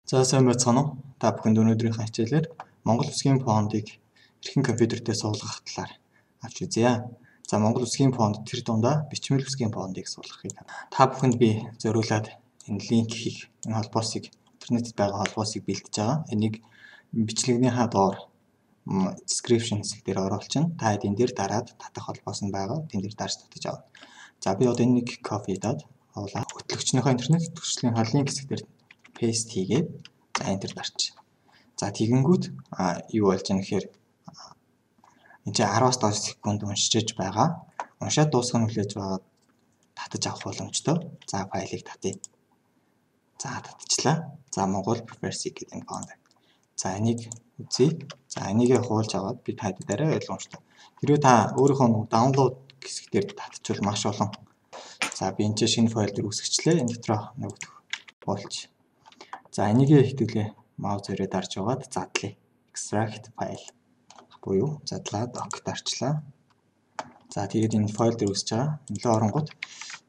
За сайн байцгаана уу? Та бүхэнд өнөөдрийнхөө хичээлээр Монгол Улсын фондыг эрхэм компьютер дээр суулгах талаар авч үзье. За Монгол Улсын фонд тэр дундаа бичмэл үсгийн фондыг суулгахыг та бүхэнд би зориулаад энэ линкийг, энэ холбоосыг интернетэд байгаа холбоосыг бэлдэж байгаа. Энийг бичлэгнийхаа доор description хэсэг дээр оруулчихна. Та энэ дээр дараад татах холбоос нь байгаа. Тэн дээр дарж татаж авна. За би одоо энийг copy даад авлаа. Хөтлөгчнийхөө интернет хөтлөгчнийхөө линк хэсэг дээр paste хийгээд за enter дарч. За тэгэнгүүт юу болж байгаа нэхээр энэ чинь 10-аас доош секунд уншиж байгаа. Уншаад дуусгах нь хүлээж байгаа татаж авах боломжтой. За файлыг татъя. За татчихлаа. За Монгол Preferred гэдэг энэ фонд. За энийг үзье. За энийг хуулж аваад би та дараа ойлгомжтой. Хэрвээ та өөрийнхөө download хэсэг дээр татчихвал маш олон. За би энэ шинэ файл дээр үсгэчлээ. Энэ дотроо нөгөөх болж. За энийг хэтгэлээ маус зөрөө дарж аваад задлаа. Extract file буюу задлаад ok дарчлаа. За тэгээд энэ файл дээр үсэж байгаа. Нөлөө оронгууд.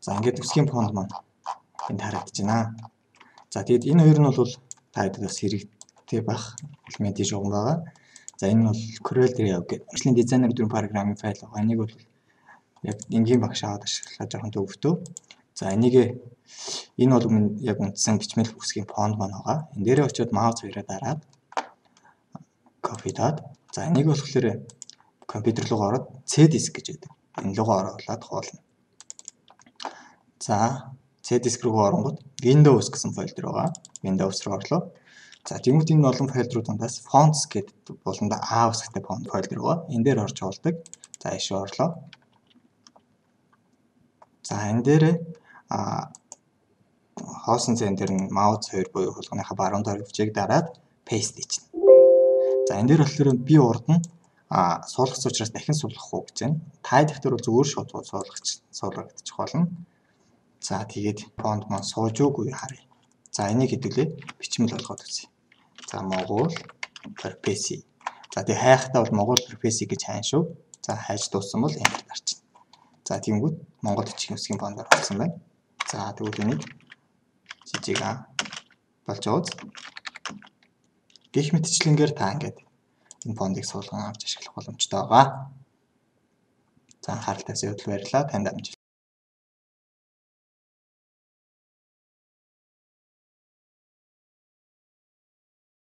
За ингээд үсгийн фонд маань энд харагдаж байна. За тэгээд энэ хоёр нь бол та хэд бас хэрэгтэй байх элементийн шугам байгаа. За энэ нь бол Corel дээр яв гэдэг. Ажлын дизайнер дөрвөн програмын файл байгаа. Энийг бол яг энгийн багш аваад ашиглаж жоохон төвөгтэй. За энийг энэ бол яг үндсэн бичмэл үсгийн фонд маань байгаа. Энэ дээрээ очиод маус хоёроо дараад copy даад. За энийг болохоор компьютер руу ороод C disk гэж байдаг. Энэ руу оруулаад хуулна. За C disk руу оронгууд Windows гэсэн файл дээр байгаа. Windows руу орлоо. За тэгмүүд энэ олон файл руу дундаас fonts гэдэг болондоо A үсгтэй файл дээр байгаа. Энэ дээр орж уулдаг. За ишээ орлоо. За энэ дээр хоосон зэн дээр нь маус хоёр буюу хулгайныхаа баруун дорвчийг дараад paste хийчихнэ. За энэ дээр болохоор би урд нь суулгах учраас дахин суулгах уу гэж байна. Та дэвтэр бол зүгээр шууд суулгагдчих болно. За тэгээд фонд маань сууж үгүй харъя. За энийг хэдүүлээ бичмэл болгоод үзье. За Монгол Preferred. За тэгээд хайхтаа бол Монгол Preferred гэж хайна шүү. За хайж дууссан бол enter дарчихна. За тиймгүүд Монгол бичгийн үсгийн фондоор болсон байна. За тэгвэл энийг жижиг болж байгаа. Гэх мэтчлэнгээр та ингээд энэ фондыг суулган авч ашиглах боломжтой байгаа. За анхаарал тавьсан явдал баярлалаа. Танд амжилт.